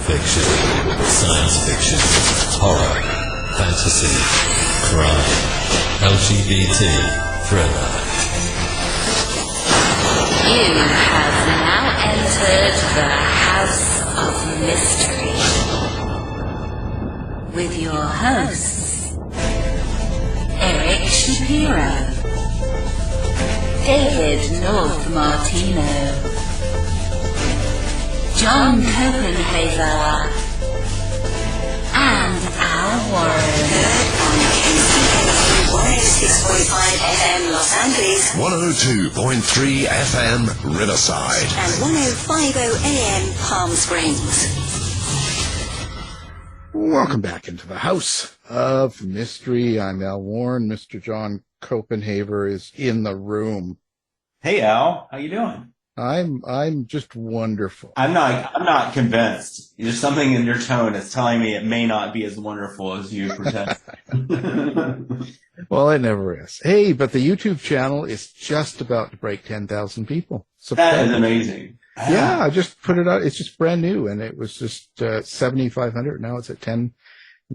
fiction, science fiction, horror, fantasy, crime, LGBT, thriller. You have now entered the House of Mystery with your hosts, Eric Shapiro, David North Martino, John Copenhaver, and Al Warren. On KCSU 106.5 FM Los Angeles, 102.3 FM Riverside, and 105.0 AM Palm Springs. Welcome back into the House of Mystery. I'm Al Warren. Mr. John Copenhaver is in the room. Hey Al, how you doing? I'm just wonderful. I'm not convinced. There's something in your tone that's telling me it may not be as wonderful as you pretend. Well, it never is. Hey, but the YouTube channel is just about to break 10,000 people. That is amazing. Yeah, I just put it out. It's just brand new, and it was just 7,500. Now it's at 10.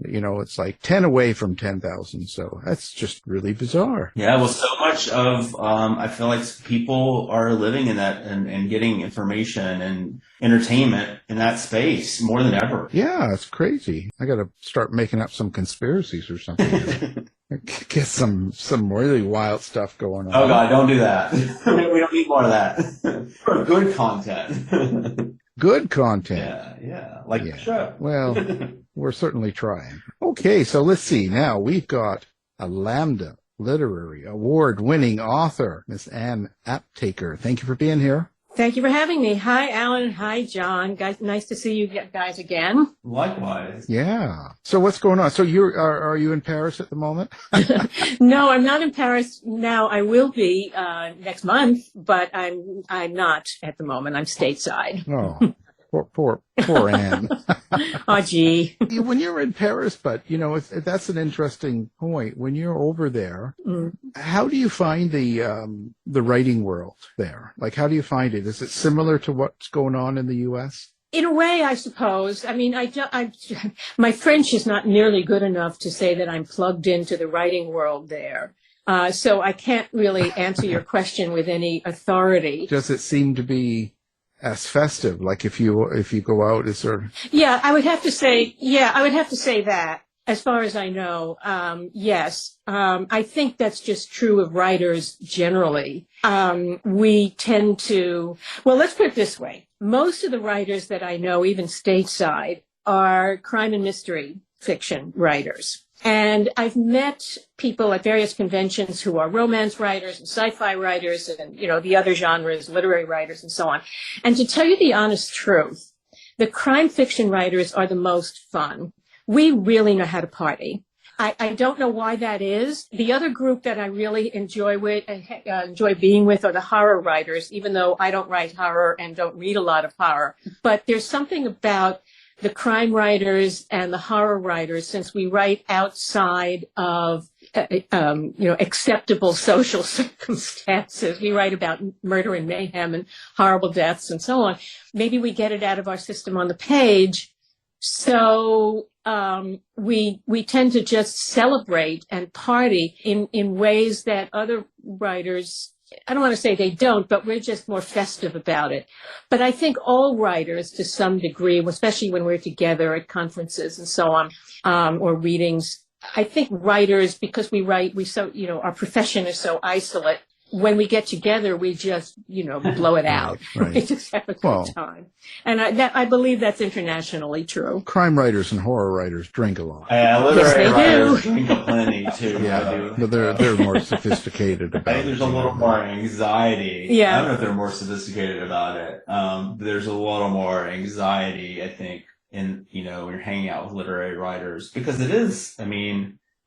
You know, it's like 10 away from 10,000. So that's just really bizarre. Yeah, well, so much of, I feel like people are living in that and getting information and entertainment in that space more than ever. Yeah, it's crazy. I got to start making up some conspiracies or something. Get some really wild stuff going on. Oh God, don't do that. We don't need more of that. For good content. Good content. Yeah, like the show. Well, we're certainly trying. Okay, so let's see. Now we've got a Lambda Literary Award-winning author, Miss Ann Aptaker. Thank you for being here. Thank you for having me. Hi, Alan. Hi, John. Guys, nice to see you guys again. Likewise. Yeah. So what's going on? So are you in Paris at the moment? No, I'm not in Paris now. I will be next month, but I'm not at the moment. I'm stateside. Oh, poor Anne. Oh, gee. When you're in Paris, but that's an interesting point. When you're over there, how do you find the writing world there? Like, how do you find it? Is it similar to what's going on in the U.S.? In a way, I suppose. I mean, my French is not nearly good enough to say that I'm plugged into the writing world there. So I can't really answer your question with any authority. Does it seem to be as festive? Like if you go out, is there? Yeah, I would have to say that. As far as I know, yes. I think that's just true of writers generally. We tend to, well, let's put it this way. Most of the writers that I know, even stateside, are crime and mystery fiction writers. And I've met people at various conventions who are romance writers and sci-fi writers and, the other genres, literary writers and so on. And to tell you the honest truth, the crime fiction writers are the most fun. We really know how to party. I don't know why that is. The other group that I really enjoy being with are the horror writers, even though I don't write horror and don't read a lot of horror. But there's something about the crime writers and the horror writers, since we write outside of acceptable social circumstances. We write about murder and mayhem and horrible deaths and so on. Maybe we get it out of our system on the page. So we tend to just celebrate and party in ways that other writers, I don't want to say they don't, but we're just more festive about it. But I think all writers to some degree, especially when we're together at conferences and so on, or readings, I think writers, because we write, our profession is so isolate. When we get together, we just, blow it out. Right. We just have a good time. And I believe that's internationally true. Crime writers and horror writers drink a lot. Literary writers drink plenty, too. Yeah, but they're more sophisticated about it. I think there's a little more anxiety. Yeah. I don't know if they're more sophisticated about it. There's a little more anxiety, I think, when you're hanging out with literary writers. Because it is,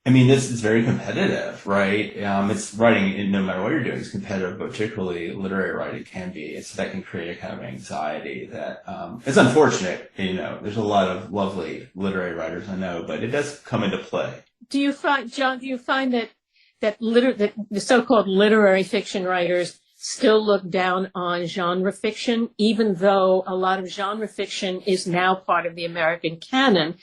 this is very competitive, right? It's writing, no matter what you're doing, is competitive, but particularly literary writing can be. That can create a kind of anxiety that, it's unfortunate, there's a lot of lovely literary writers I know, but it does come into play. Do you find, John, that the so-called literary fiction writers still look down on genre fiction, even though a lot of genre fiction is now part of the American canon.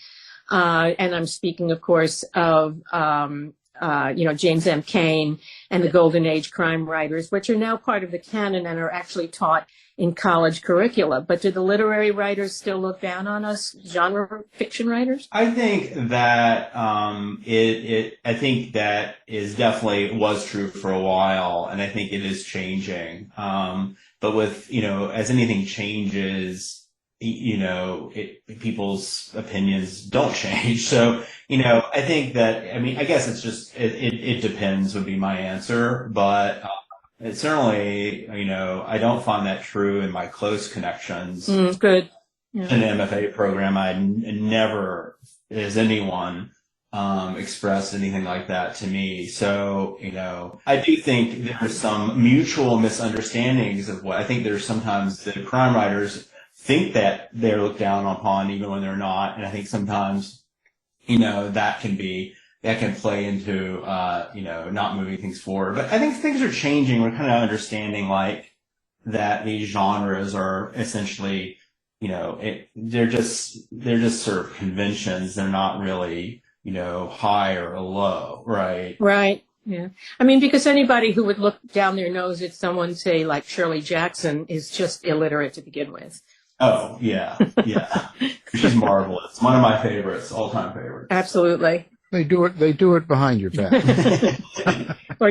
And I'm speaking, of course, of James M. Cain and the Golden Age crime writers, which are now part of the canon and are actually taught in college curricula. But do the literary writers still look down on us, genre fiction writers? I think that I think that is definitely was true for a while, and I think it is changing. But with as anything changes, people's opinions don't change. So I think that I guess it's just it depends would be my answer, but. It certainly, I don't find that true in my close connections. Good. Yeah. In an MFA program, I never has anyone expressed anything like that to me. So, I do think there's some mutual misunderstandings of what I think there's sometimes the crime writers think that they're looked down upon even when they're not. And I think sometimes, that can play into, not moving things forward. But I think things are changing. We're kind of understanding that these genres are essentially, they're just sort of conventions. They're not really, high or low, right? Right. Yeah. Because anybody who would look down their nose at someone, say, like Shirley Jackson, is just illiterate to begin with. Oh, yeah. Yeah. She's marvelous. One of my favorites, all-time favorites. Absolutely. They do it behind your back. Or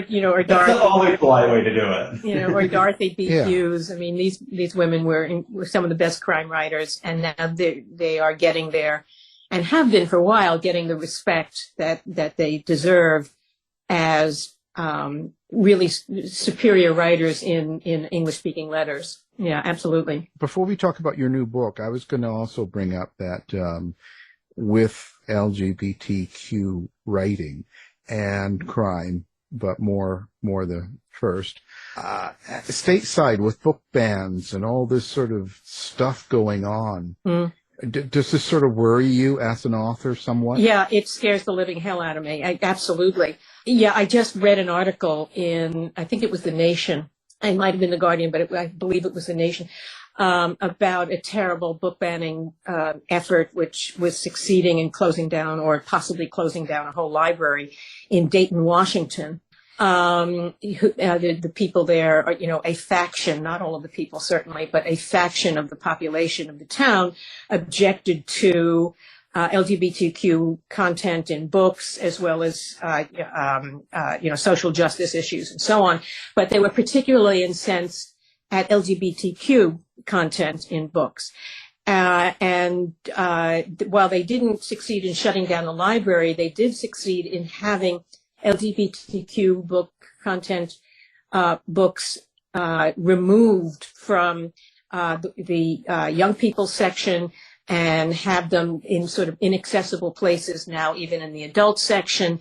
That's Dorothy. the only polite way to do it. Or Dorothy B. Yeah. Hughes. These women were some of the best crime writers, and now they are getting there, and have been for a while, getting the respect that they deserve as really superior writers in English-speaking letters. Yeah, absolutely. Before we talk about your new book, I was going to also bring up that with LGBTQ writing and crime, but more the first, stateside with book bans and all this sort of stuff going on. Does this sort of worry you as an author somewhat? Yeah, it scares the living hell out of me. Absolutely. Yeah, I just read an article in, I think it was The Nation. It might have been The Guardian, but I believe it was The Nation, about a terrible book banning effort, which was succeeding in closing down or possibly closing down a whole library in Dayton, Washington. The people there are, a faction, not all of the people certainly, but a faction of the population of the town objected to LGBTQ content in books, as well as, social justice issues and so on. But they were particularly incensed at LGBTQ content in books. And while they didn't succeed in shutting down the library, they did succeed in having LGBTQ book content books removed from the young people section, and have them in sort of inaccessible places now, even in the adult section.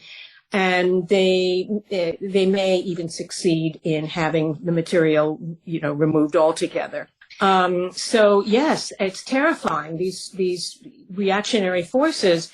And they may even succeed in having the material, removed altogether. So yes, it's terrifying. These reactionary forces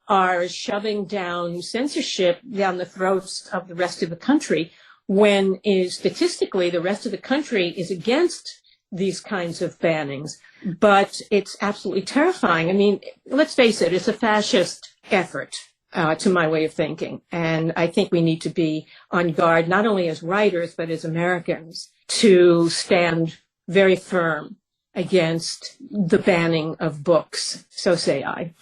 are shoving down censorship down the throats of the rest of the country, when statistically the rest of the country is against these kinds of bannings. But it's absolutely terrifying. Let's face it, it's a fascist effort, to my way of thinking. And I think we need to be on guard, not only as writers, but as Americans, to stand very firm against the banning of books. So say I.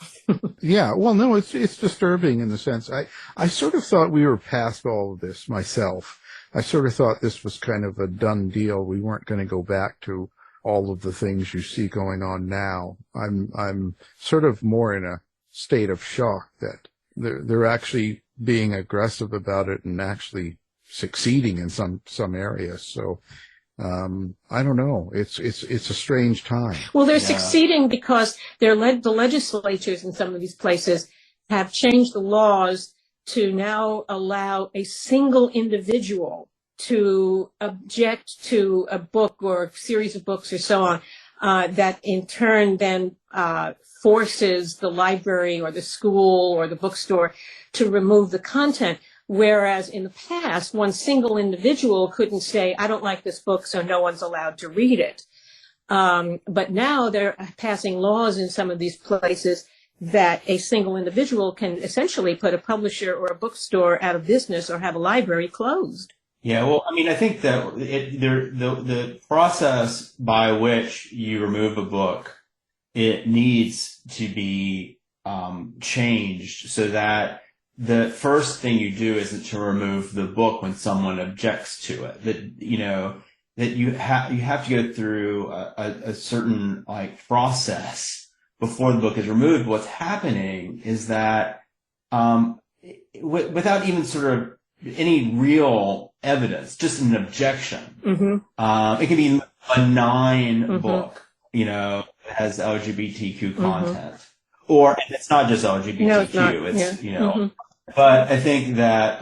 Yeah, well, no, it's disturbing in the sense I sort of thought we were past all of this myself. I sort of thought this was kind of a done deal. We weren't going to go back to all of the things you see going on now. I'm sort of more in a state of shock that they're actually being aggressive about it and actually succeeding in some areas. So I don't know. It's a strange time. Well, they're succeeding because the legislatures in some of these places have changed the laws to now allow a single individual to object to a book or a series of books or so on, that in turn then forces the library or the school or the bookstore to remove the content. Whereas in the past, one single individual couldn't say, I don't like this book, so no one's allowed to read it. But now they're passing laws in some of these places that a single individual can essentially put a publisher or a bookstore out of business or have a library closed. Yeah, well, I mean, I think that the process by which you remove a book, it needs to be changed so that the first thing you do isn't to remove the book when someone objects to it. That you have to go through a certain process before the book is removed. What's happening is that without even sort of any real evidence, just an objection. It can be a benign book, that has LGBTQ content, or and it's not just LGBTQ. No, it's not. It's but I think that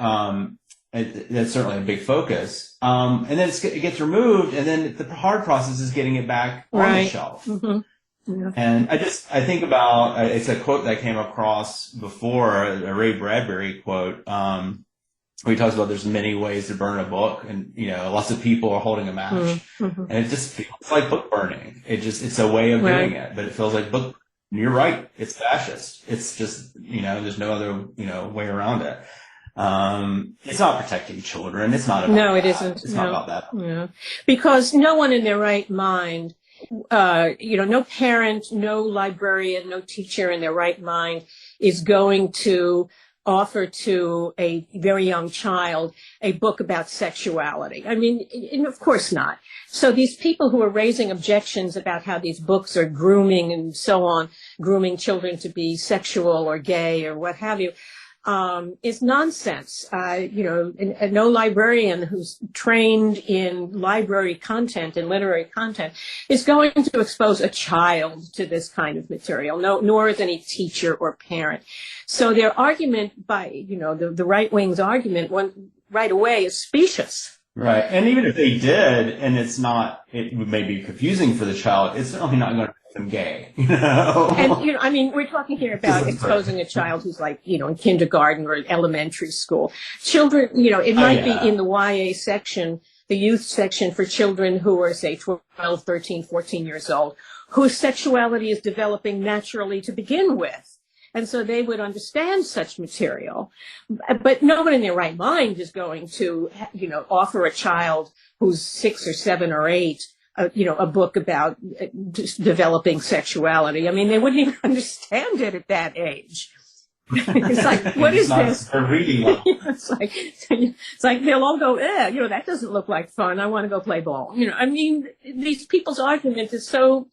that's certainly a big focus. And then it gets removed, and then the hard process is getting it back on the shelf. Yeah. And I think about, it's a quote that I came across before, a Ray Bradbury quote, where he talks about there's many ways to burn a book, and, lots of people are holding a match, and it just feels like book burning. It's a way of doing it, but it feels like book. And you're right. It's fascist. It's just, there's no other, way around it. It's not protecting children. It's not about No, it that. isn't. It's not about that. Yeah. Because no one in their right mind, no parent, no librarian, no teacher in their right mind is going to offer to a very young child a book about sexuality. I mean, of course not. So these people who are raising objections about how these books are grooming and so on, grooming children to be sexual or gay or what have you, is nonsense. No librarian who's trained in library content and literary content is going to expose a child to this kind of material, nor is any teacher or parent. So their argument by, the right wing's argument right away is specious. Right. And even if they did, and it may be confusing for the child, it's certainly not going to make them gay, And, we're talking here about exposing a child who's in kindergarten or elementary school. Children, it might be in the YA section, the youth section for children who are, say, 12, 13, 14 years old, whose sexuality is developing naturally to begin with. And so they would understand such material. But no one in their right mind is going to, offer a child who's 6 or 7 or 8, a book about developing sexuality. I mean, they wouldn't even understand it at that age. It's like, what is this? It's like they'll all go, that doesn't look like fun. I want to go play ball. These people's argument is so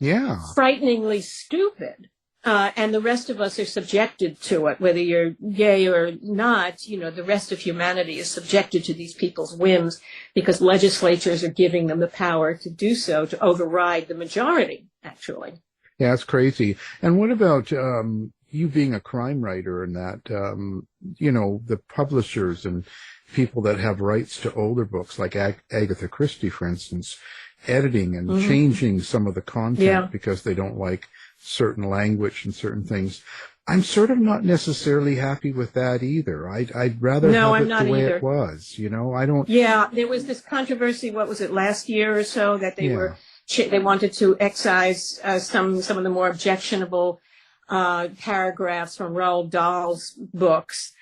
frighteningly stupid. And the rest of us are subjected to it, whether you're gay or not. The rest of humanity is subjected to these people's whims because legislatures are giving them the power to do so, to override the majority, actually. Yeah, it's crazy. And what about you being a crime writer and that, the publishers and people that have rights to older books, like Agatha Christie, for instance, editing and changing some of the content because they don't like certain language and certain things. I'm sort of not necessarily happy with that either. I'd rather have it the way it was. I don't. Yeah, there was this controversy. What was it, last year or so, that they wanted to excise some of the more objectionable paragraphs from Roald Dahl's books.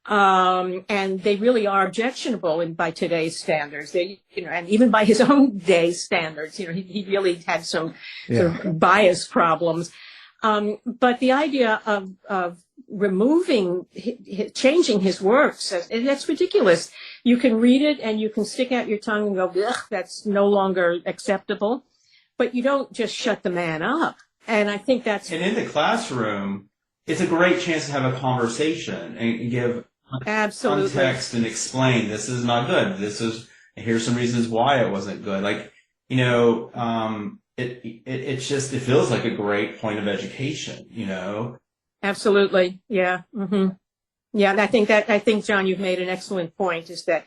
And they really are objectionable by today's standards. And even by his own day's standards, he really had some sort of bias problems. But the idea of removing, changing his works, that's ridiculous. You can read it and you can stick out your tongue and go, ugh, that's no longer acceptable. But you don't just shut the man up. And I think that's... And in the classroom, it's a great chance to have a conversation and give context and explain this is not good. Here's some reasons why it wasn't good. It feels like a great point of education, Absolutely. Yeah. Mm-hmm. Yeah. And I think, John, you've made an excellent point, is that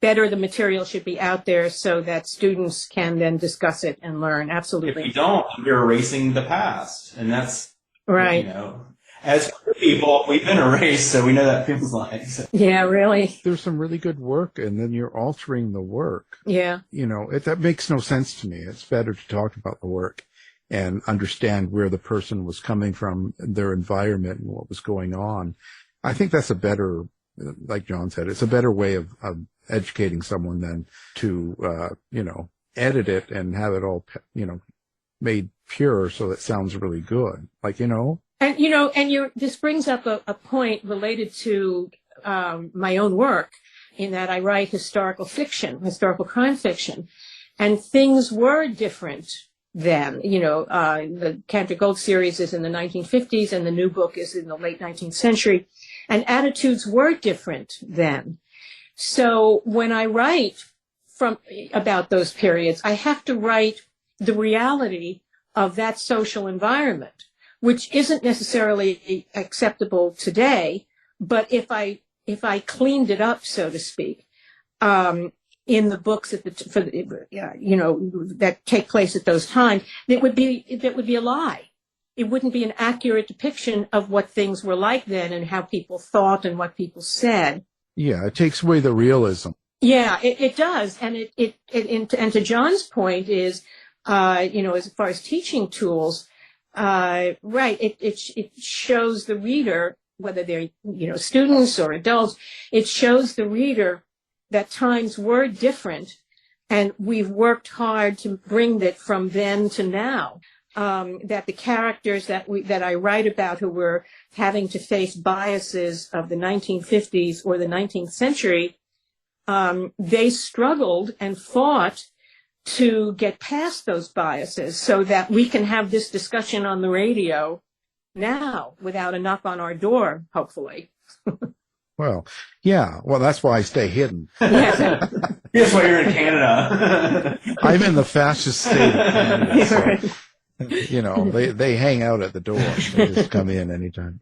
the material should be out there so that students can then discuss it and learn. Absolutely. If you don't, you're erasing the past, and that's right. as queer people, we've been erased, so we know that feels like. So. Yeah, really. There's some really good work, and then you're altering the work. Yeah. That makes no sense to me. It's better to talk about the work and understand where the person was coming from, their environment, and what was going on. I think that's a better, like John said, it's a better way of educating someone than to, edit it and have it all, made pure so it sounds really good. And, this brings up a point related to my own work, in that I write historical crime fiction, and things were different then. The Cantor Gold series is in the 1950s, and the new book is in the late 19th century, and attitudes were different then. So when I write about those periods, I have to write the reality of that social environment, which isn't necessarily acceptable today. But if I cleaned it up, so to speak, in the books that take place at those times, that would be a lie. It wouldn't be an accurate depiction of what things were like then and how people thought and what people said. Yeah, it takes away the realism. Yeah, it does, and and to John's point is, as far as teaching tools, right? It shows the reader, whether they're students or adults, it shows the reader that times were different, and we've worked hard to bring that from then to now. That the characters that I write about, who were having to face biases of the 1950s or the 19th century, they struggled and fought to get past those biases so that we can have this discussion on the radio now without a knock on our door, hopefully. Well, yeah. Well, that's why I stay hidden. Yes. That's why you're in Canada. I'm in the fascist state of Canada. So, they hang out at the door. They just come in anytime.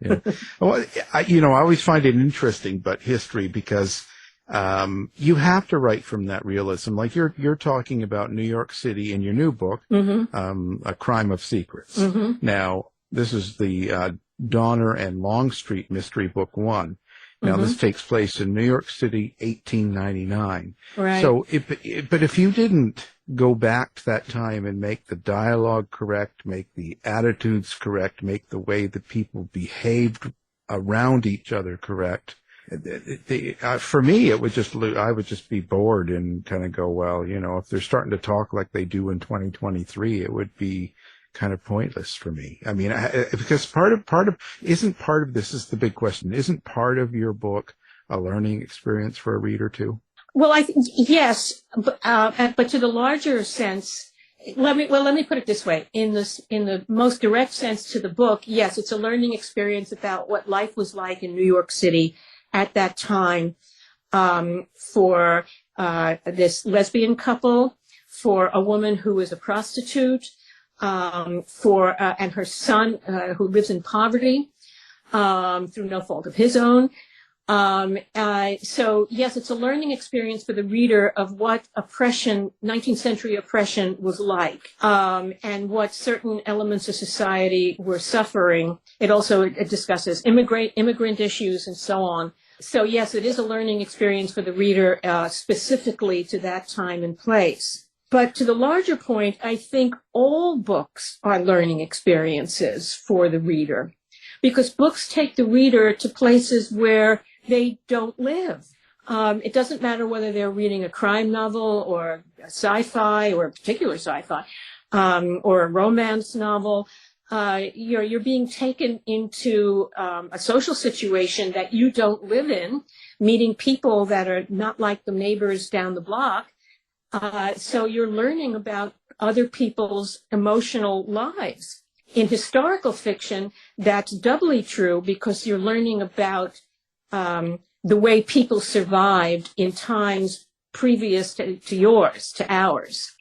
Well, I always find it interesting, but history, because you have to write from that realism. Like you're talking about New York City in your new book, A Crime of Secrets. Mm-hmm. Now, this is the Donner and Longstreet mystery, book 1. Now, this takes place in New York City, 1899. Right. So, but if you didn't go back to that time and make the dialogue correct, make the attitudes correct, make the way that people behaved around each other correct, for me, I would just be bored and kind of go, well, if they're starting to talk like they do in 2023, it would be kind of pointless for me. I mean, because this is the big question. Isn't part of your book a learning experience for a reader too? Well, I think yes, but to the larger sense, let me put it this way: in the most direct sense to the book, yes, it's a learning experience about what life was like in New York City at that time, for this lesbian couple, for a woman who was a prostitute, and her son, who lives in poverty, through no fault of his own. So yes, it's a learning experience for the reader of what 19th century oppression was like, and what certain elements of society were suffering. It also discusses immigrant issues and so on. So yes, it is a learning experience for the reader, specifically to that time and place. But to the larger point, I think all books are learning experiences for the reader, because books take the reader to places where they don't live. It doesn't matter whether they're reading a crime novel or a sci-fi, or a particular sci-fi, or a romance novel. You're being taken into a social situation that you don't live in, meeting people that are not like the neighbors down the block. So you're learning about other people's emotional lives. In historical fiction, that's doubly true, because you're learning about the way people survived in times previous to ours.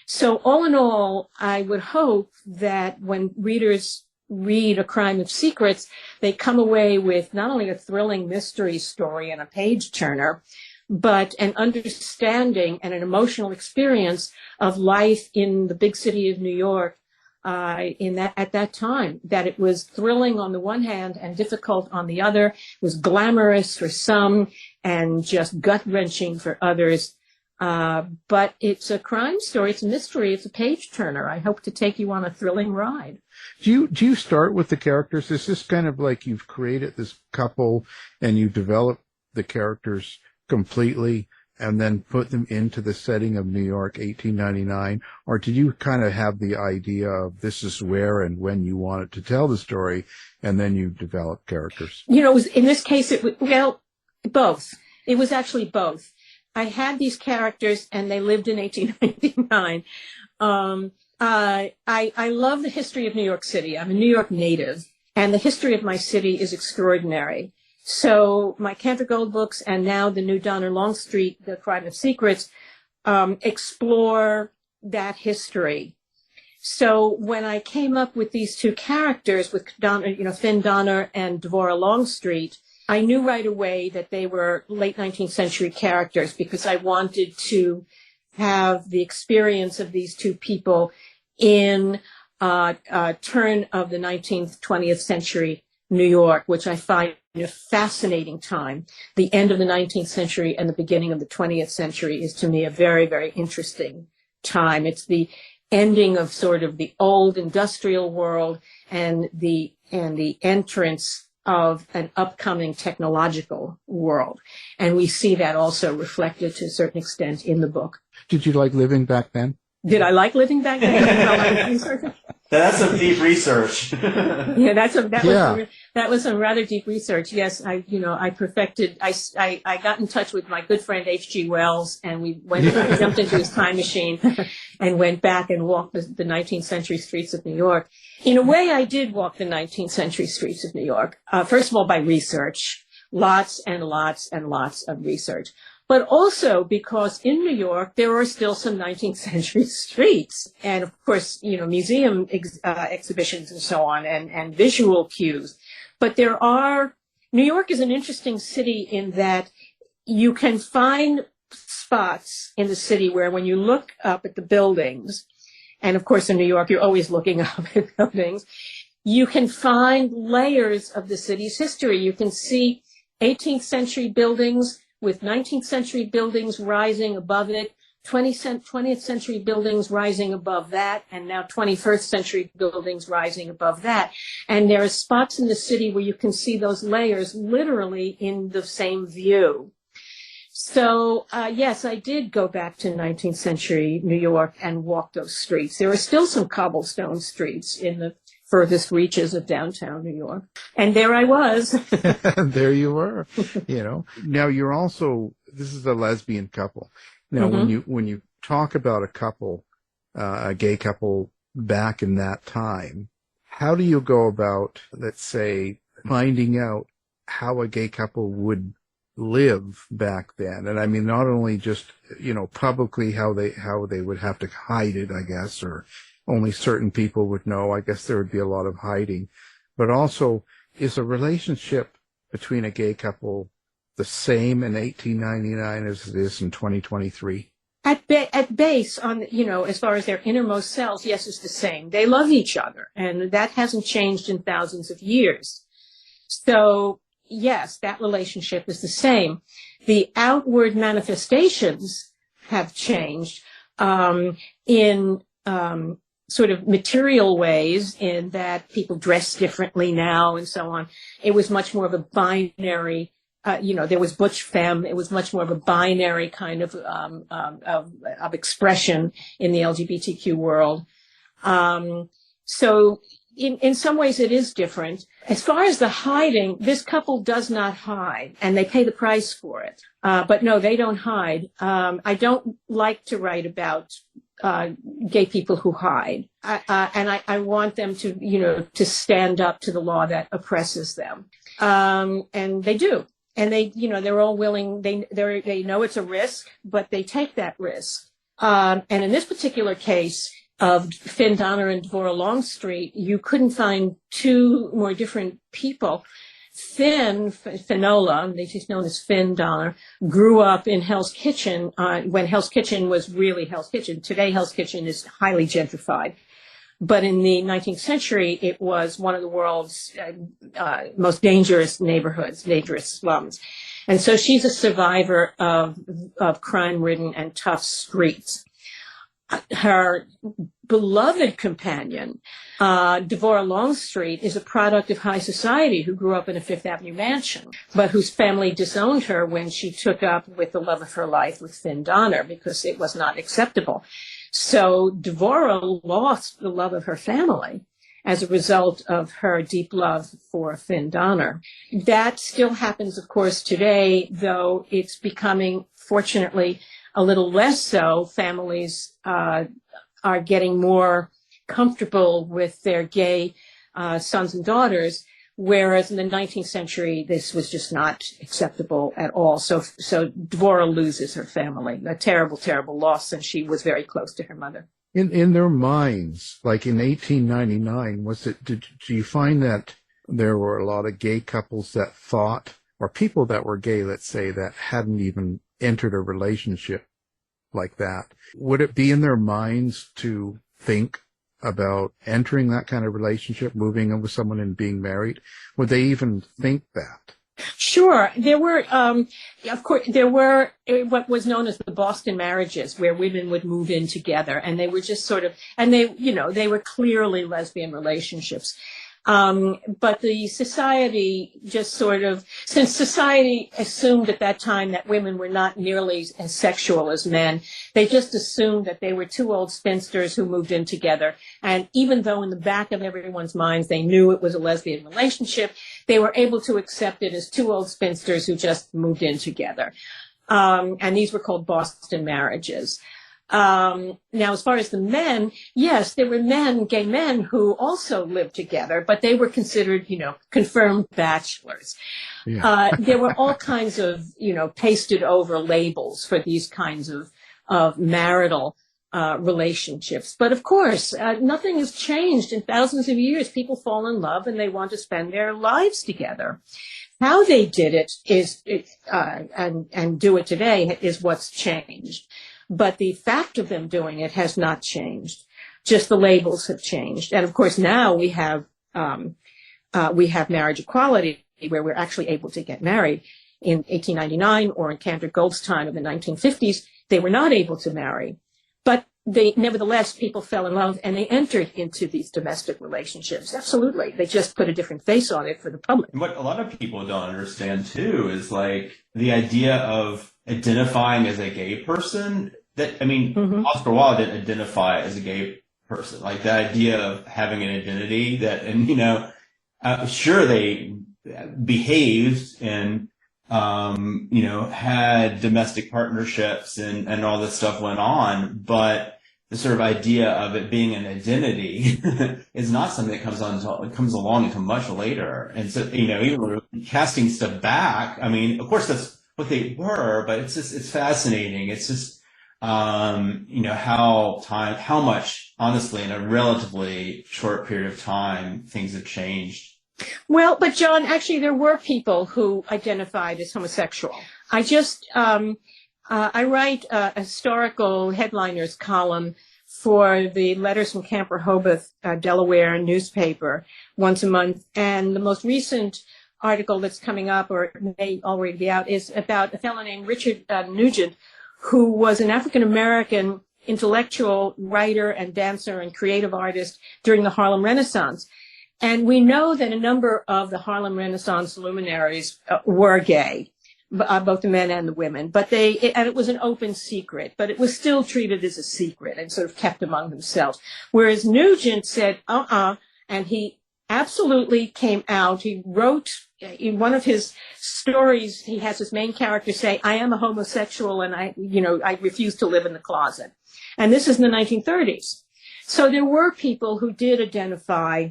So all in all, I would hope that when readers read A Crime of Secrets, they come away with not only a thrilling mystery story and a page turner, but an understanding and an emotional experience of life in the big city of New York at that time, that it was thrilling on the one hand and difficult on the other. It was glamorous for some and just gut-wrenching for others. But it's a crime story. It's a mystery. It's a page turner. I hope to take you on a thrilling ride. Do you start with the characters? Is this kind of like you've created this couple and you develop the characters completely and then put them into the setting of New York, 1899? Or did you kind of have the idea of this is where and when you wanted to tell the story, and then you develop characters? You know, in this case, both. It was actually both. I had these characters, and they lived in 1899. I love the history of New York City. I'm a New York native, and the history of my city is extraordinary. So my Cantor Gold books and now the new Devorah Longstreet, The Crime of Secrets, explore that history. So when I came up with these two characters, with Finn Donner and Devorah Longstreet, I knew right away that they were late 19th century characters because I wanted to have the experience of these two people in turn of the 19th, 20th century New York, which I find a fascinating time. The end of the 19th century and the beginning of the 20th century is to me a very, very interesting time. It's the ending of sort of the old industrial world and the entrance of an upcoming technological world. And we see that also reflected to a certain extent in the book. Did you like living back then? Did I like living back then? That's some deep research. Yeah, that was some rather deep research. Yes, I got in touch with my good friend H.G. Wells, and we jumped into his time machine and went back and walked the 19th century streets of New York. In a way, I did walk the 19th century streets of New York. First of all, by research, lots and lots and lots of research. But also because in New York, there are still some 19th century streets. And of course, museum exhibitions and so on, and visual cues. But New York is an interesting city in that you can find spots in the city where when you look up at the buildings, and of course in New York, you're always looking up at buildings, you can find layers of the city's history. You can see 18th century buildings with 19th century buildings rising above it, 20th century buildings rising above that, and now 21st century buildings rising above that. And there are spots in the city where you can see those layers literally in the same view. So, yes, I did go back to 19th century New York and walk those streets. There are still some cobblestone streets in the furthest reaches of downtown New York. And there I was. There you were, Now you're also, this is a lesbian couple. Now, when you talk about a couple, a gay couple back in that time, how do you go about, let's say, finding out how a gay couple would live back then? And I mean, not only just, publicly how they would have to hide it, I guess, or only certain people would know. I guess there would be a lot of hiding. But also, is a relationship between a gay couple the same in 1899 as it is in 2023? At base, as far as their innermost selves, yes, it's the same. They love each other, and that hasn't changed in thousands of years. So, yes, that relationship is the same. The outward manifestations have changed in sort of material ways, in that people dress differently now and so on. It was much more of a binary, there was butch femme. It was much more of a binary kind of expression in the LGBTQ world. So in some ways it is different. As far as the hiding, this couple does not hide, and they pay the price for it. But no, they don't hide. I don't like to write about gay people who hide. And I want them to stand up to the law that oppresses them. And they do. And they're all willing, they know it's a risk, but they take that risk. And in this particular case of Finn Donner and Devorah Longstreet, you couldn't find two more different people. Finola, she's known as Finn Donner, grew up in Hell's Kitchen when Hell's Kitchen was really Hell's Kitchen. Today, Hell's Kitchen is highly gentrified. But in the 19th century, it was one of the world's most dangerous neighborhoods, dangerous slums. And so she's a survivor of crime-ridden and tough streets. Her beloved companion, Devorah Longstreet, is a product of high society who grew up in a Fifth Avenue mansion, but whose family disowned her when she took up with the love of her life with Finn Donner because it was not acceptable. So Devorah lost the love of her family as a result of her deep love for Finn Donner. That still happens, of course, today, though it's becoming, fortunately, a little less so. Families are getting more comfortable with their gay sons and daughters, whereas in the 19th century, this was just not acceptable at all. So Devorah loses her family, a terrible, terrible loss, and she was very close to her mother. In their minds, like in 1899, do you find that there were a lot of gay couples that thought, or people that were gay, let's say, that hadn't even entered a relationship like that? Would it be in their minds to think about entering that kind of relationship, moving in with someone and being married? Would they even think that? Sure. There were, of course, there were what was known as the Boston marriages, where women would move in together, and they were just sort of, and they were clearly lesbian relationships. But the society just sort of, since society assumed at that time that women were not nearly as sexual as men, they just assumed that they were two old spinsters who moved in together. And even though in the back of everyone's minds they knew it was a lesbian relationship, they were able to accept it as two old spinsters who just moved in together. And these were called Boston marriages. Now, as far as the men, yes, there were gay men who also lived together, but they were considered, confirmed bachelors. Yeah. There were all kinds of, pasted over labels for these kinds of marital relationships. But of course, nothing has changed in thousands of years. People fall in love and they want to spend their lives together. How they did it is, and do it today is what's changed. But the fact of them doing it has not changed. Just the labels have changed. And of course, now we have marriage equality, where we're actually able to get married. In 1899, or in Cantor Gold's time in the 1950s, they were not able to marry. But nevertheless, people fell in love and they entered into these domestic relationships. Absolutely. They just put a different face on it for the public. What a lot of people don't understand too is like the idea of identifying as a gay person. Oscar Wilde didn't identify as a gay person. Like the idea of having an identity sure they behaved and, had domestic partnerships and all this stuff went on, but the sort of idea of it being an identity is not something that comes along until much later. And so, even casting stuff back, of course that's what they were, but it's fascinating. It's just, how much, honestly, in a relatively short period of time, things have changed. Well, but John, actually, there were people who identified as homosexual. I write a historical headliners column for the Letters from Camp Rehoboth, Delaware newspaper once a month. And the most recent article that's coming up, or it may already be out, is about a fellow named Richard Nugent, who was an African-American intellectual writer and dancer and creative artist during the Harlem Renaissance. And we know that a number of the Harlem Renaissance luminaries were gay, both the men and the women, and it was an open secret, but it was still treated as a secret and sort of kept among themselves. Whereas Nugent said, and he absolutely came out. He wrote in one of his stories, he has his main character say, I am a homosexual and I refuse to live in the closet. And this is in the 1930s. So there were people who did identify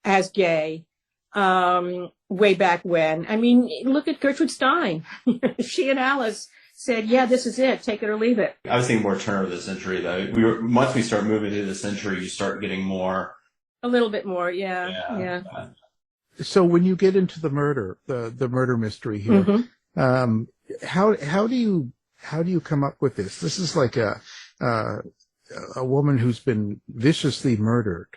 as gay, way back when. Look at Gertrude Stein. She and Alice said, yeah, this is it. Take it or leave it. I was thinking more turn of the century, though. Once we start moving through the century, you start getting more. A little bit more, yeah. So when you get into the murder mystery here, how do you come up with this? This is like a a woman who's been viciously murdered,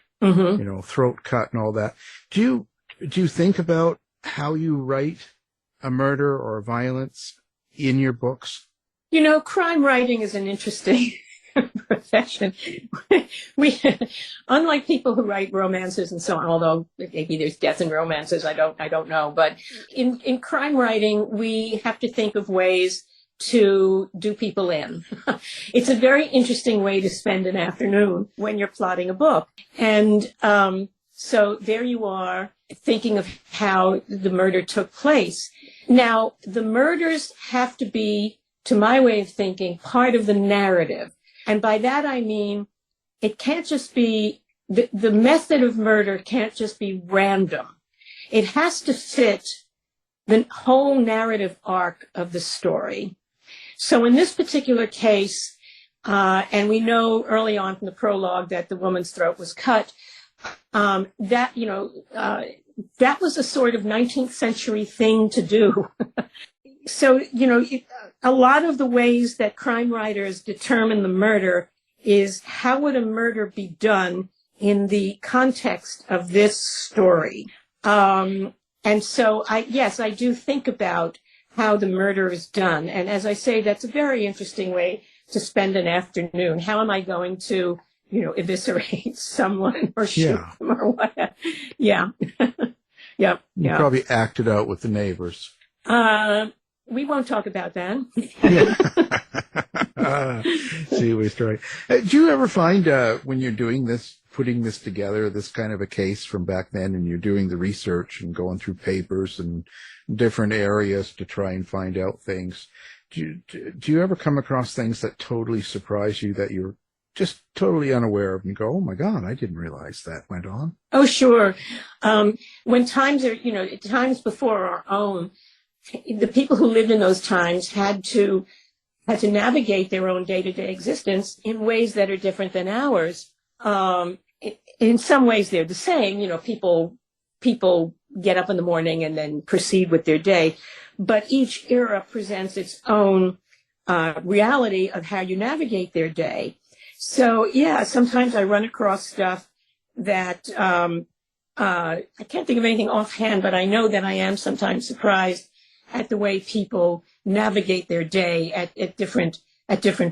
throat cut and all that. Do you think about how you write a murder or violence in your books? Crime writing is an interesting profession. We, unlike people who write romances and so on, although maybe there's death in romances, I don't know. But in crime writing, we have to think of ways to do people in. It's a very interesting way to spend an afternoon when you're plotting a book. And so there you are thinking of how the murder took place. Now, the murders have to be, to my way of thinking, part of the narrative. And by that I mean, it can't just be, the method of murder can't just be random. It has to fit the whole narrative arc of the story. So in this particular case, and we know early on from the prologue that the woman's throat was cut, that was a sort of 19th century thing to do. So, a lot of the ways that crime writers determine the murder is how would a murder be done in the context of this story? And so, I do think about how the murder is done. And as I say, that's a very interesting way to spend an afternoon. How am I going to, eviscerate someone or shoot them or what? Yeah. Yeah. You probably acted out with the neighbors. We won't talk about that. See, we strike. Do you ever find when you're doing this, putting this together, this kind of a case from back then, and you're doing the research and going through papers and different areas to try and find out things, do you ever come across things that totally surprise you that you're just totally unaware of and go, oh my God, I didn't realize that went on? Oh, sure. When times are, times before our own, the people who lived in those times had to navigate their own day-to-day existence in ways that are different than ours. In some ways, they're the same. People get up in the morning and then proceed with their day. But each era presents its own reality of how you navigate their day. So, yeah, sometimes I run across stuff that I can't think of anything offhand, but I know that I am sometimes surprised at the way people navigate their day at different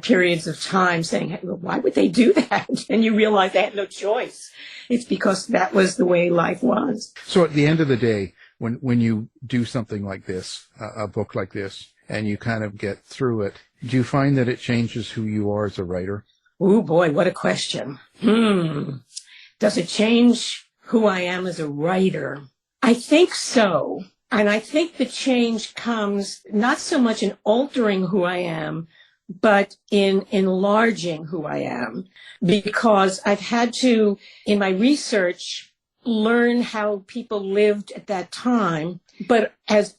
periods of time, saying, hey, well, why would they do that? And you realize they had no choice. It's because that was the way life was. So at the end of the day, when you do something like this, a book like this, and you kind of get through it, do you find that it changes who you are as a writer? Oh, boy, what a question. Does it change who I am as a writer? I think so. And I think the change comes not so much in altering who I am, but in enlarging who I am, because I've had to, in my research, learn how people lived at that time. But as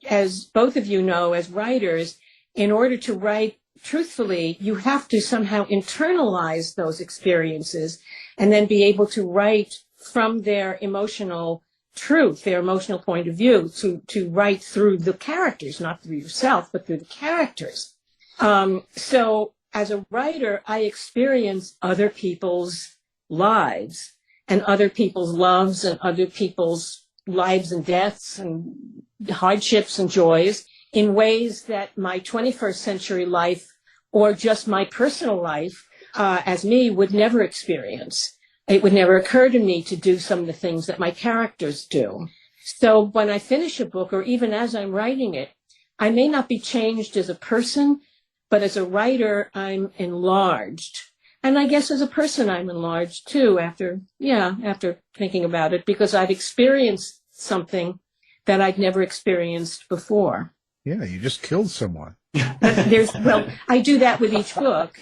both of you know, as writers, in order to write truthfully, you have to somehow internalize those experiences and then be able to write from their emotional truth, their emotional point of view, to write through the characters, not through yourself, but through the characters. So as a writer, I experience other people's lives and other people's loves and other people's lives and deaths and hardships and joys in ways that my 21st century life or just my personal life as me would never experience. It would never occur to me to do some of the things that my characters do. So when I finish a book, or even as I'm writing it, I may not be changed as a person, but as a writer, I'm enlarged. And I guess as a person, I'm enlarged too after thinking about it, because I've experienced something that I'd never experienced before. Yeah, you just killed someone. I do that with each book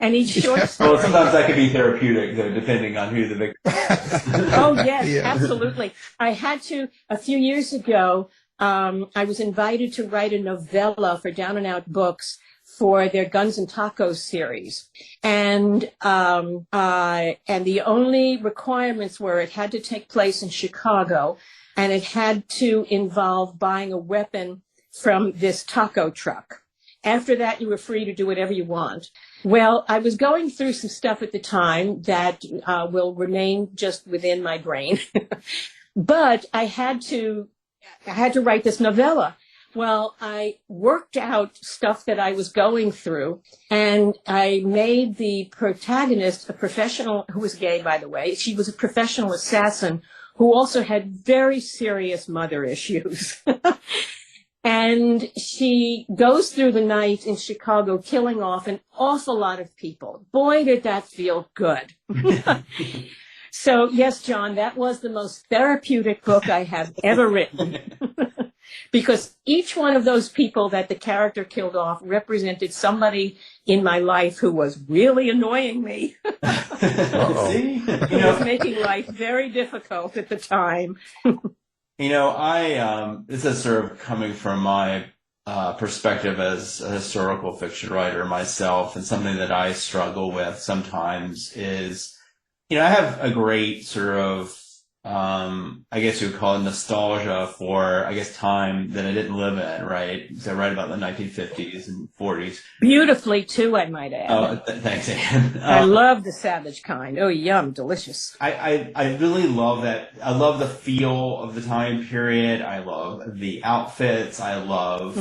and each short story. Well, sometimes that can be therapeutic, though, depending on who the victim is. Oh, yes, absolutely. I had to, a few years ago, I was invited to write a novella for Down and Out Books for their Guns and Tacos series. And the only requirements were it had to take place in Chicago, and it had to involve buying a weapon from this taco truck. After that, you were free to do whatever you want. Well, I was going through some stuff at the time that will remain just within my brain, but I had to write this novella. Well, I worked out stuff that I was going through, and I made the protagonist a professional, who was gay, by the way. She was a professional assassin who also had very serious mother issues. And she goes through the night in Chicago, killing off an awful lot of people. Boy, did that feel good. So, yes, John, that was the most therapeutic book I have ever written. Because each one of those people that the character killed off represented somebody in my life who was really annoying me. See? It was making life very difficult at the time. This is sort of coming from my perspective as a historical fiction writer myself, and something that I struggle with sometimes is, I have a great sort of, I guess you would call it nostalgia for, time that I didn't live in, right? Because I write about the 1950s and 40s. Beautifully, too, I might add. Oh, thanks, Anne. I love the savage kind. Oh, yum, delicious. I really love that. I love the feel of the time period. I love the outfits. I love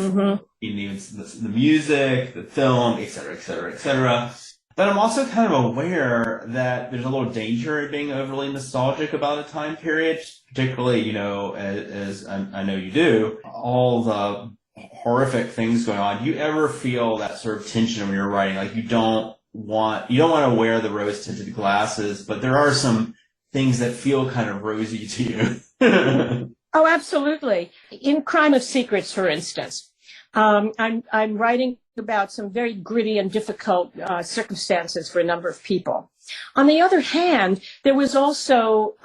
even the music, the film, et cetera, et cetera, et cetera. But I'm also kind of aware that there's a little danger in being overly nostalgic about a time period, particularly, as I know you do, all the horrific things going on. Do you ever feel that sort of tension when you're writing? Like you don't want to wear the rose-tinted glasses, but there are some things that feel kind of rosy to you. Oh, absolutely. In Crime of Secrets, for instance, I'm writing about some very gritty and difficult circumstances for a number of people. On the other hand, there was also,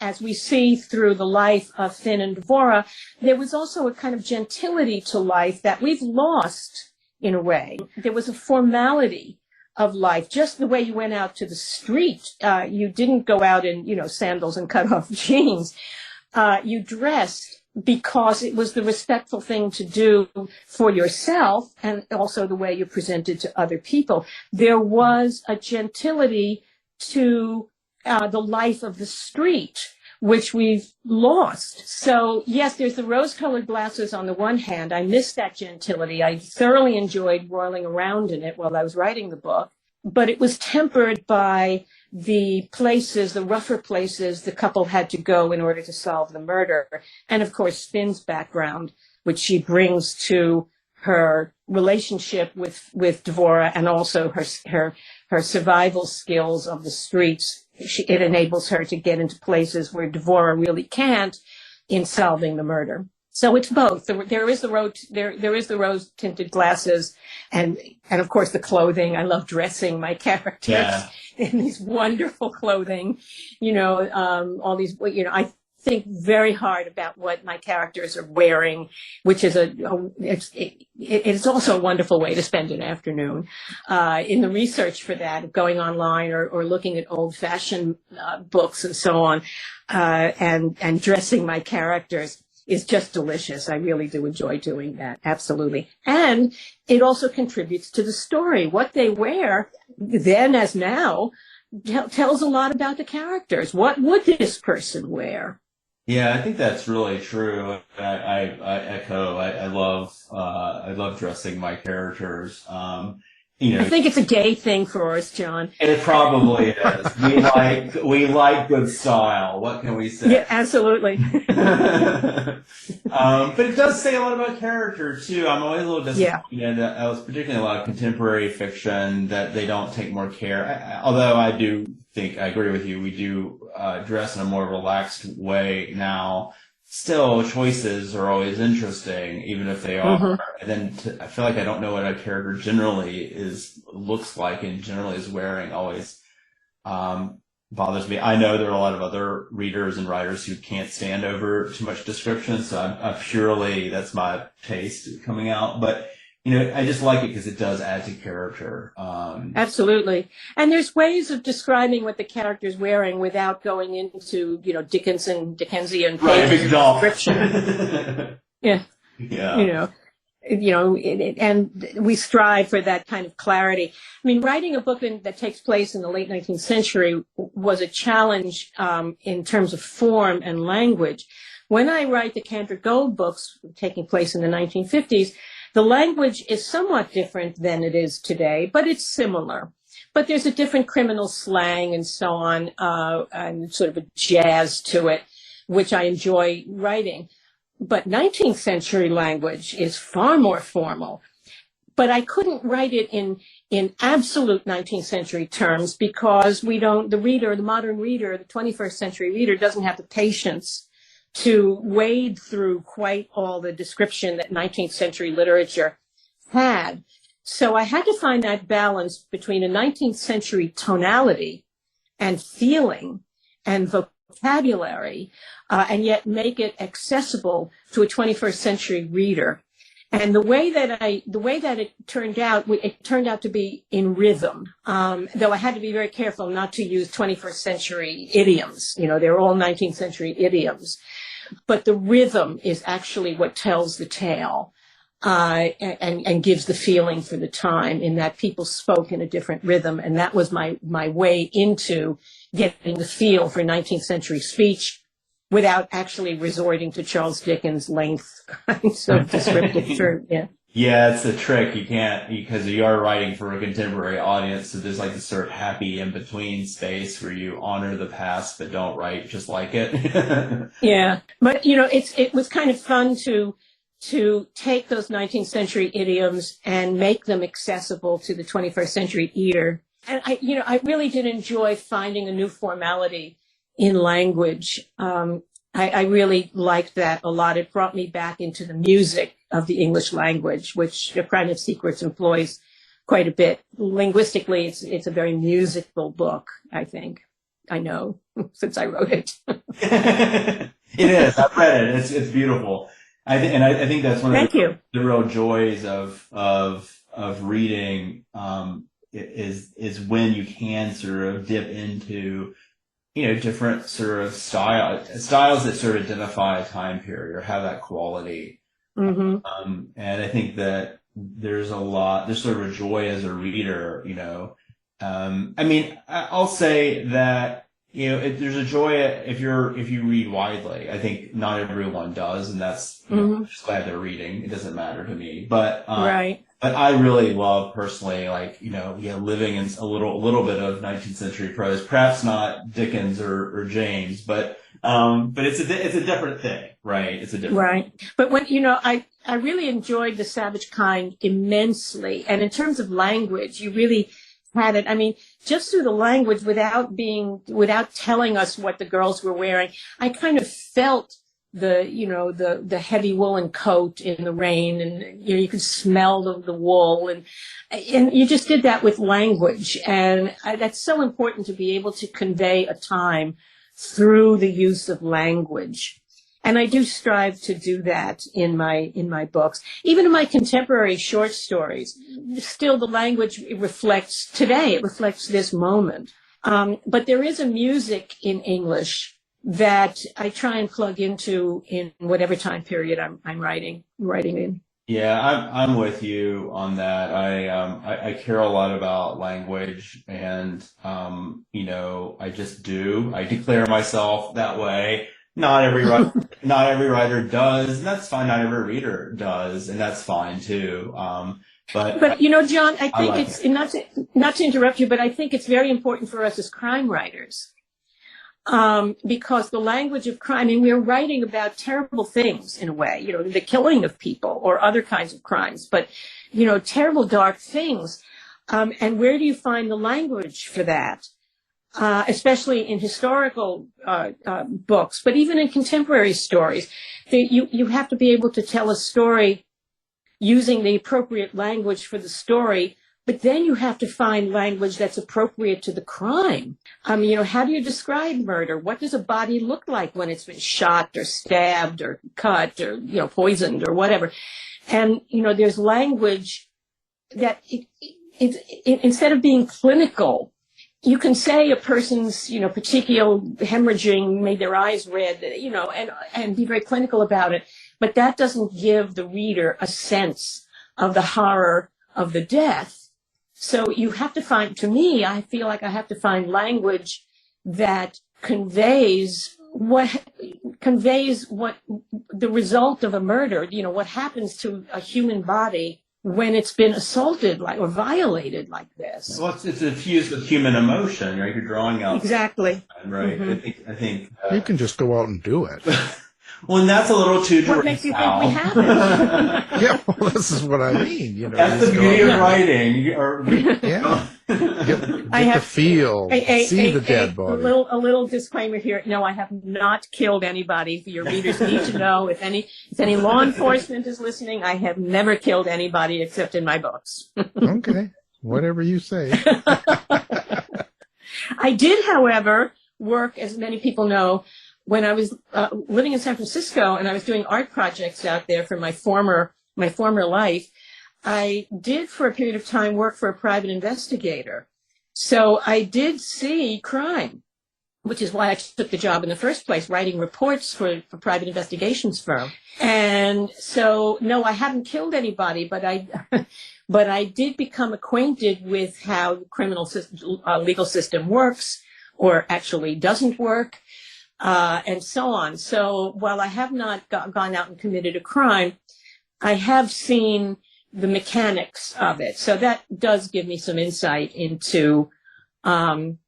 as we see through the life of Finn and Devorah, there was also a kind of gentility to life that we've lost in a way. There was a formality of life, just the way you went out to the street. You didn't go out in, sandals and cut off jeans. You dressed because it was the respectful thing to do for yourself and also the way you presented to other people. There was a gentility to the life of the street, which we've lost. So, yes, there's the rose-colored glasses on the one hand. I missed that gentility. I thoroughly enjoyed whirling around in it while I was writing the book. But it was tempered by the places, the rougher places the couple had to go in order to solve the murder. And of course, Finn's background, which she brings to her relationship with Devorah, and also her survival skills of the streets. It enables her to get into places where Devorah really can't in solving the murder. So it's both. There is the rose tinted glasses, and of course the clothing. I love dressing my characters in these wonderful clothing. All these. I think very hard about what my characters are wearing, which is it's also a wonderful way to spend an afternoon. In the research for that, going online or looking at old fashioned books and so on, and dressing my characters is just delicious. I really do enjoy doing that. Absolutely. And it also contributes to the story. What they wear then as now tells a lot about the characters. What would this person wear? Yeah, I think that's really true. I echo. I love dressing my characters. I think it's a gay thing for us, John. It probably is. We like good style. What can we say? Yeah, absolutely. But it does say a lot about character too. I'm always a little disappointed that I was particularly a lot of contemporary fiction that they don't take more care. Although I do think I agree with you. We do dress in a more relaxed way now. Still, choices are always interesting, even if they are. Mm-hmm. And then I feel like I don't know what a character generally looks like and generally is wearing always bothers me. I know there are a lot of other readers and writers who can't stand over too much description, so that's my taste coming out. But I just like it because it does add to character. Absolutely. And there's ways of describing what the character's wearing without going into, Dickensian pages of description. Yeah. and we strive for that kind of clarity. I mean, writing a book that takes place in the late 19th century was a challenge in terms of form and language. When I write the Cantor Gold books taking place in the 1950s, the language is somewhat different than it is today, but it's similar. But there's a different criminal slang and so on, and sort of a jazz to it, which I enjoy writing. But 19th century language is far more formal. But I couldn't write it in absolute 19th century terms because the modern reader, the 21st century reader doesn't have the patience to wade through quite all the description that 19th century literature had. So I had to find that balance between a 19th century tonality and feeling and vocabulary, and yet make it accessible to a 21st century reader. And the way that it turned out to be in rhythm, though I had to be very careful not to use 21st century idioms. They're all 19th century idioms. But the rhythm is actually what tells the tale, and gives the feeling for the time, in that people spoke in a different rhythm. And that was my way into getting the feel for 19th century speech without actually resorting to Charles Dickens' length of descriptive term. Yeah. Yeah, it's the trick. You can't, because you are writing for a contemporary audience, so there's like this sort of happy in-between space where you honor the past but don't write just like it. Yeah, but it was kind of fun to take those 19th century idioms and make them accessible to the 21st century ear. And I really did enjoy finding a new formality in language. I really liked that a lot. It brought me back into the music of the English language, which A Crime of Secrets employs quite a bit. Linguistically, it's a very musical book, I think. I know, since I wrote it. It is. I've read it. It's beautiful. I think that's one of the real joys of reading, is when you can sort of dip into different sort of styles that sort of identify a time period or have that quality. Mm-hmm. And I think that there's sort of a joy as a reader, I'll say that, there's a joy if you read widely. I think not everyone does, and that's, I'm just glad they're reading. It doesn't matter to me, but, right. But I really love personally, living in a little bit of 19th century prose, perhaps not Dickens or James, but it's a different thing, right? It's a different right. But when I really enjoyed The Savage Kind immensely, and in terms of language, you really had it. I mean, just through the language, without telling us what the girls were wearing, I kind of felt the heavy woolen coat in the rain, and you could smell the wool, and you just did that with language, and that's so important to be able to convey a time through the use of language. And I do strive to do that in my books, even in my contemporary short stories. Still, the language reflects today; it reflects this moment. But there is a music in English that I try and plug into in whatever time period I'm writing in. Yeah, I'm with you on that. I care a lot about language, and I just do. I declare myself that way. Not every writer does, and that's fine. Not every reader does, and that's fine too. But John, I think it's not to interrupt you, but I think it's very important for us as crime writers. Because the language of crime, we're writing about terrible things in a way, the killing of people or other kinds of crimes, but, terrible, dark things. And where do you find the language for that? Especially in historical books, but even in contemporary stories, you have to be able to tell a story using the appropriate language for the story. But then you have to find language that's appropriate to the crime. How do you describe murder? What does a body look like when it's been shot or stabbed or cut or, poisoned or whatever? And, there's language that instead of being clinical, you can say a person's, particular hemorrhaging made their eyes red, and be very clinical about it, but that doesn't give the reader a sense of the horror of the death. So you have to find, to me, I feel like I have to find language that conveys what the result of a murder, what happens to a human body when it's been assaulted or violated like this. Well, it's infused with human emotion, right? You're drawing out exactly, right? Mm-hmm. I think you can just go out and do it. Well, and that's a little too direct. What makes you think we haven't? Yeah, well, this is what I mean. That's the beauty of writing. Yeah, get to feel, see the dead body. A little disclaimer here. No, I have not killed anybody. Your readers need to know. If any law enforcement is listening, I have never killed anybody except in my books. Okay, whatever you say. I did, however, work, as many people know, when I was living in San Francisco and I was doing art projects out there for my former life. I did for a period of time work for a private investigator. So I did see crime, which is why I took the job in the first place, writing reports for a private investigations firm. And so, no, I haven't killed anybody, but I did become acquainted with how the criminal legal system works or actually doesn't work, and so on. So while I have not gone out and committed a crime, I have seen the mechanics of it. So that does give me some insight into writing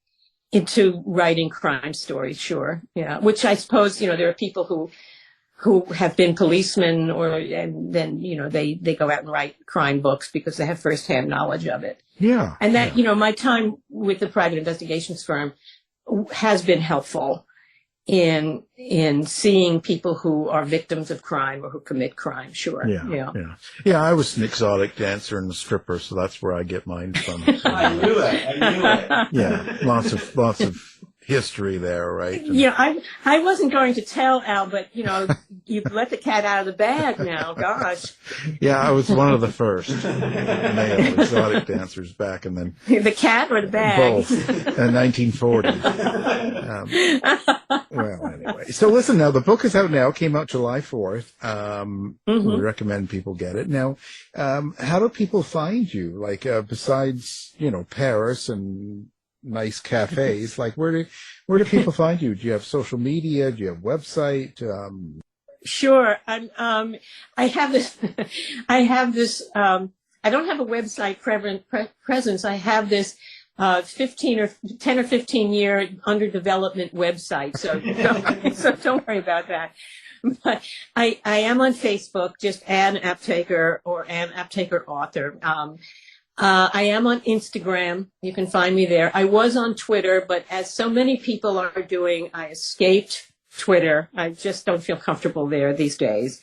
crime stories, sure. Yeah. Which I suppose, there are people who have been policemen and then, they go out and write crime books because they have firsthand knowledge of it. Yeah. And that, my time with the private investigations firm has been helpful in seeing people who are victims of crime or who commit crime, sure. Yeah, I was an exotic dancer and a stripper, so that's where I get mine from. I knew it. Yeah, lots of history there, right? And yeah, I wasn't going to tell Al, but you've let the cat out of the bag now. Gosh. Yeah, I was one of the first male exotic dancers back, and then the cat or the bag? Both in 1940. Well, anyway, so listen. Now the book is out now. It came out July 4th. We recommend people get it. Now, how do people find you? Like besides Paris and nice cafes, like where do people find you? Do you have social media? Do you have a website? Sure. I have this. I don't have a website presence. I have this 10 or 15 year under development website. So don't worry about that. But I am on Facebook, just Ann Aptaker or Ann Aptaker author. I am on Instagram. You can find me there. I was on Twitter, but as so many people are doing, I escaped Twitter. I just don't feel comfortable there these days.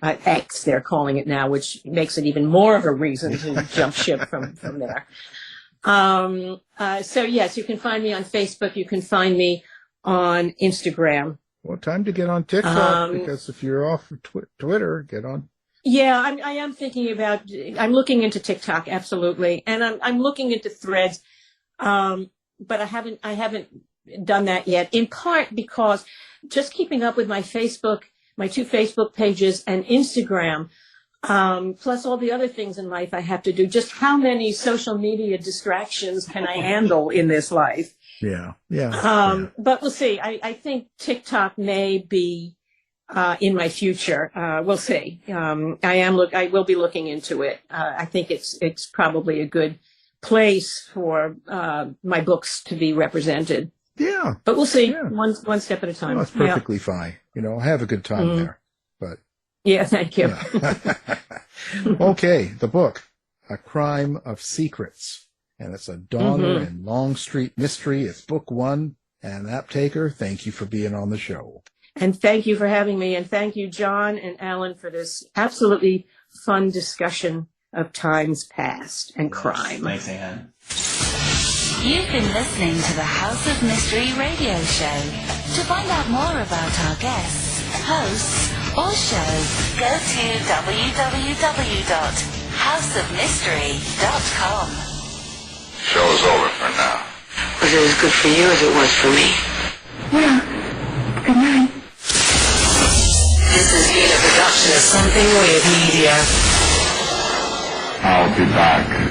X, they're calling it now, which makes it even more of a reason to jump ship from there. So yes, you can find me on Facebook. You can find me on Instagram. Well, time to get on TikTok, because if you're off of Twitter, get on. Yeah, I am thinking about. I'm looking into TikTok, absolutely, and I'm looking into Threads, but I haven't done that yet. In part because just keeping up with my two Facebook pages and Instagram, plus all the other things in life I have to do. Just how many social media distractions can I handle in this life? Yeah. But we'll see. I think TikTok may be. In my future, we'll see. I will be looking into it. I think it's probably a good place for my books to be represented. Yeah, but we'll see. Yeah. One step at a time. Well, that's perfectly fine. Have a good time there. But yeah, thank you. Yeah. Okay, the book, A Crime of Secrets, and it's a Donner and Longstreet mystery. It's book 1. And Aptaker, thank you for being on the show. And thank you for having me. And thank you, John and Alan, for this absolutely fun discussion of times past and crime. Thanks, Anne. You've been listening to the House of Mystery radio show. To find out more about our guests, hosts, or shows, go to www.houseofmystery.com. Show's over for now. was as good for you as it was for me. Well, good night. This has been a production of Something Weird Media. I'll be back.